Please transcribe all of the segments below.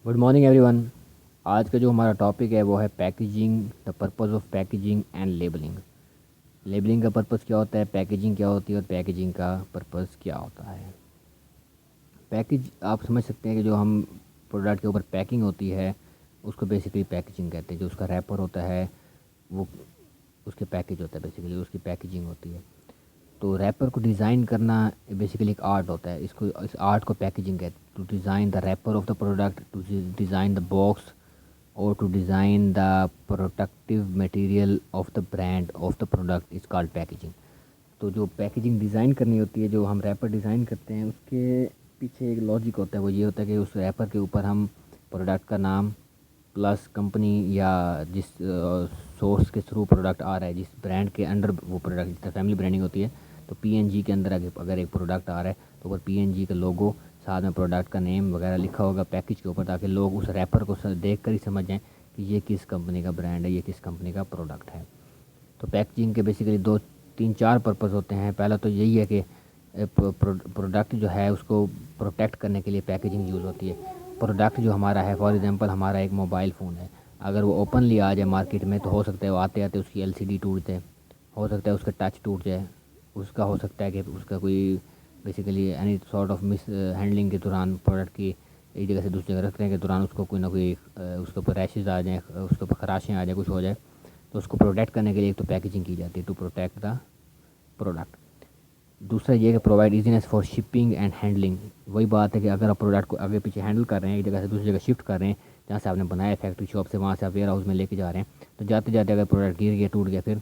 Good morning every one. آج کا جو ہمارا ٹاپک ہے وہ ہے packaging, the purpose of packaging and labelling. Labelling کا پرپز کیا ہوتا ہے، پیکیجنگ کیا ہوتی ہے اور پیکیجنگ کا پرپز کیا ہوتا ہے. پیکیج آپ سمجھ سکتے ہیں کہ جو ہم پروڈکٹ کے اوپر پیکنگ ہوتی ہے اس کو بیسیکلی پیکیجنگ کہتے ہیں. جو اس کا ریپر ہوتا ہے وہ اس کے پیکیج ہوتا ہے، بیسیکلی اس کی پیکیجنگ ہوتی ہے. تو ریپر کو ڈیزائن کرنا بیسیکلی ایک آرٹ ہوتا ہے. اس آرٹ کو پیکیجنگ کہتے ہیں. To design the wrapper of the product, to design the box اور to design the protective material of the brand of the product is called packaging. تو جو پیکیجنگ ڈیزائن کرنی ہوتی ہے، جو ہم ریپر ڈیزائن کرتے ہیں اس کے پیچھے ایک لاجک ہوتا ہے. وہ یہ ہوتا ہے کہ اس ریپر کے اوپر ہم پروڈکٹ کا نام پلس کمپنی یا جس سورس کے تھرو پروڈکٹ آ رہا ہے، جس برانڈ کے انڈر وہ پروڈکٹ، جس طرح فیملی برانڈنگ ہوتی ہے تو پی این جی کے اندر اگر ایک پروڈکٹ آ رہا ہے تو اوپر پی این جی کا لوگو، ساتھ میں پروڈکٹ کا نیم وغیرہ لکھا ہوگا پیکیج کے اوپر، تاکہ لوگ اس ریپر کو دیکھ کر ہی سمجھ جائیں کہ یہ کس کمپنی کا برانڈ ہے، یہ کس کمپنی کا پروڈکٹ ہے. تو پیکیجنگ کے بیسیکلی 2 3 4 پرپز ہوتے ہیں. پہلا تو یہی ہے کہ پروڈکٹ جو ہے اس کو پروٹیکٹ کرنے کے لیے پیکیجنگ یوز ہوتی ہے. پروڈکٹ جو ہمارا ہے، فار ایگزامپل ہمارا ایک موبائل فون ہے، اگر وہ اوپنلی آ جائے مارکیٹ میں تو ہو سکتا ہے وہ آتے آتے اس کی ایل سی ڈی ٹوٹ جائے، ہو سکتا ہے اس کا ٹچ ٹوٹ جائے، اس کا ہو سکتا ہے کہ اس کا کوئی basically any sort of miss handling کے دوران پروڈکٹ کی ایک جگہ سے دوسری جگہ رکھنے کے دوران اس کو کوئی نہ کوئی اس کے اوپر ریشز آ جائیں، اس کے اوپر خراشیں آ جائیں، کچھ ہو جائے. تو اس کو پروٹیکٹ کرنے کے لیے ایک تو پیکیجنگ کی جاتی ہے، ٹو پروٹیکٹ دا پروڈکٹ. دوسرا یہ کہ provide easiness for shipping and handling. وہی بات ہے کہ اگر آپ پروڈکٹ کو آگے پیچھے ہینڈل کر رہے ہیں، ایک جگہ سے دوسری جگہ شفٹ کر رہے ہیں، جہاں سے آپ نے بنایا فیکٹری شاپ سے، وہاں سے آپ ویئر ہاؤس میں لے کے جا رہے ہیں، تو جاتے جاتے اگر پروڈکٹ گر گیا، ٹوٹ گیا، پھر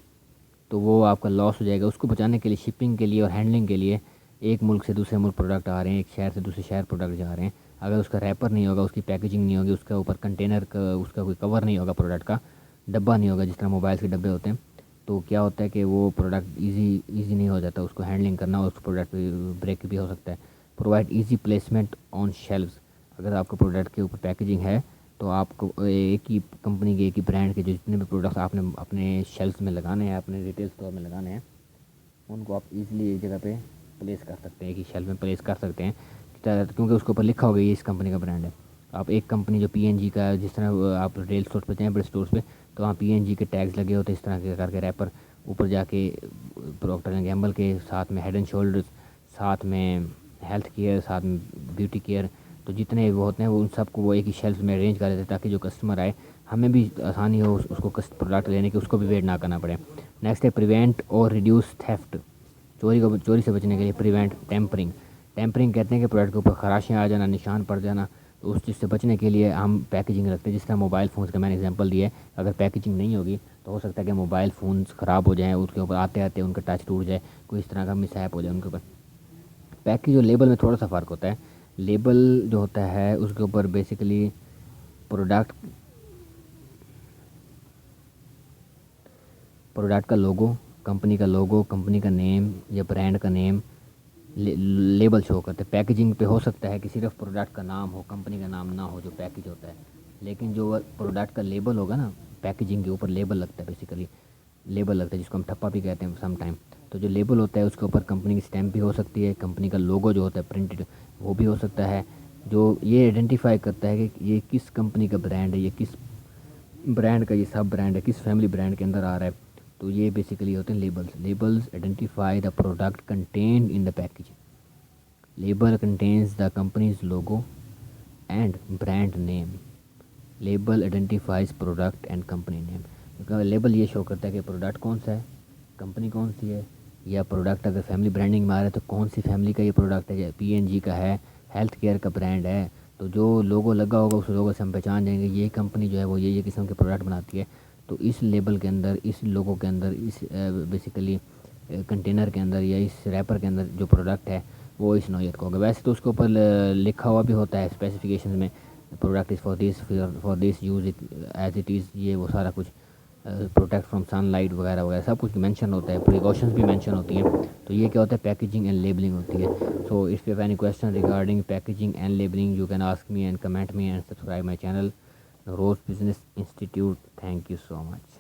تو وہ آپ کا لاس ہو جائے گا. اس کو بچانے کے لیے، شپنگ کے لیے اور ہینڈلنگ کے لیے ایک ملک سے دوسرے ملک پروڈکٹ آ رہے ہیں، ایک شہر سے دوسرے شہر پروڈکٹ جا رہے ہیں، اگر اس کا ریپر نہیں ہوگا، اس کی پیکیجنگ نہیں ہوگی، اس کا اوپر کنٹینر کا اس کا کوئی کور نہیں ہوگا، پروڈکٹ کا ڈبہ نہیں ہوگا جس طرح موبائل کے ڈبے ہوتے ہیں، تو کیا ہوتا ہے کہ وہ پروڈکٹ ایزی نہیں ہو جاتا. اس کو ہینڈلنگ کرنا، اس پروڈکٹ بریک بھی ہو سکتا ہے. پرووائڈ ایزی پلیسمنٹ آن شیلفز. اگر آپ کو پروڈکٹ کے اوپر پیکیجنگ ہے تو آپ کو ایک ہی کمپنی کے، ایک ہی برانڈ کے جو جتنے بھی پروڈکٹس آپ نے اپنے شیلفز میں لگانے ہیں، اپنے ریٹیل اسٹور میں لگانے ہیں، ان کو آپ ایزیلی ایک جگہ پہ پلیس کر سکتے ہیں، ایک ہی شیلف میں پلیس کر سکتے ہیں، کیونکہ اس کے اوپر لکھا ہوگا یہ اس کمپنی کا برانڈ ہے. آپ ایک کمپنی جو پی این جی کا، جس طرح آپ ریٹیل اسٹور پہ جائیں، بڑے اسٹورس پہ، تو وہاں پی این جی کے ٹیگز لگے ہوتے ہیں اس طرح کے کر کے ریپر. اوپر جا کے پروکٹر اینڈ گیمبل کے، ساتھ میں ہیڈ اینڈ شولڈرز، ساتھ میں ہیلتھ کیئر، ساتھ میں بیوٹی کیئر، تو جتنے وہ ہوتے ہیں وہ ان سب کو وہ ایک ہی شیلف میں ارینج کر دیتے ہیں، تاکہ جو کسٹمر آئے ہمیں بھی آسانی ہو اس کو پروڈکٹ لینے کی، اس کو بھی ویٹ نہ کرنا پڑے. نیکسٹ ہے پریونٹ اور ریڈیوس تھیفٹ. چوری سے بچنے کے لیے پریونٹ ٹیمپرنگ. ٹیمپرنگ کہتے ہیں کہ پروڈکٹ کے اوپر خراشیں آ جانا، نشان پڑ جانا، تو اس چیز سے بچنے کے لیے ہم پیکیجنگ رکھتے ہیں. جس طرح موبائل فونس کا میں نے ایگزامپل دیا ہے، اگر پیکیجنگ نہیں ہوگی تو ہو سکتا ہے کہ موبائل فونس خراب ہو جائیں، اس کے اوپر آتے آتے ان کا ٹچ ٹوٹ جائے، کوئی اس طرح کا مس ہیپ ہو جائے ان کے اوپر. پیکیج اور لیبل میں تھوڑا سا فرق ہوتا ہے. لیبل جو ہوتا ہے اس کے اوپر بیسیکلی پروڈکٹ کا لوگو، کمپنی کا لوگو، کمپنی کا نیم یا برانڈ کا نیم لیبل شو کرتے ہیں. پیکیجنگ پہ ہو سکتا ہے کہ صرف پروڈکٹ کا نام ہو، کمپنی کا نام نہ ہو جو پیکیج ہوتا ہے، لیکن جو پروڈکٹ کا لیبل ہوگا نا، پیکیجنگ کے اوپر لیبل لگتا ہے، بیسیکلی لیبل لگتا ہے جس کو ہم ٹھپا بھی کہتے ہیں سم ٹائم. تو جو لیبل ہوتا ہے اس کے اوپر کمپنی کی اسٹیمپ بھی ہو سکتی ہے، کمپنی کا لوگو جو ہوتا ہے پرنٹڈ وہ بھی ہو سکتا ہے، جو یہ آئیڈینٹیفائی کرتا ہے کہ یہ کس کمپنی کا برانڈ ہے، یہ کس برانڈ کا یہ سب برانڈ ہے، کس فیملی برانڈ کے اندر آ رہا ہے. تو یہ بیسیکلی ہوتے ہیں labels. Labels identify the product contained in the package. Label contains the company's logo and brand name. Label identifies product and company name. Label یہ شو کرتا ہے کہ پروڈکٹ کون سا ہے، کمپنی کون سی ہے، یا پروڈکٹ اگر فیملی برانڈنگ میں آ رہا ہے تو کون سی فیملی کا یہ پروڈکٹ ہے. پی این جی کا ہے، ہیلتھ کیئر کا برانڈ ہے، تو جو لوگو لگا ہوگا اس لوگو سے ہم پہچان جائیں گے یہ کمپنی جو ہے وہ یہ قسم کے پروڈکٹ بناتی ہے. تو اس لیبل کے اندر، اس لوگو کے اندر، اس بیسیکلی کنٹینر کے اندر یا اس ریپر کے اندر جو پروڈکٹ ہے وہ اس نوعیت کا ہوگا. ویسے تو اس کے اوپر لکھا ہوا بھی ہوتا ہے اسپیسیفکیشنز میں، product is for this use it as it is, یہ وہ سارا کچھ پروٹیکٹ فرام سن لائٹ وغیرہ وغیرہ سب کچھ مینشن ہوتا ہے، پریکاشنز بھی مینشن ہوتی ہیں. تو یہ کیا ہوتا ہے، پیکیجنگ اینڈ لیبلنگ ہوتی ہے. So if you have any question regarding packaging and labeling you can ask me and comment me and subscribe my channel Rose Business Institute. Thank you so much.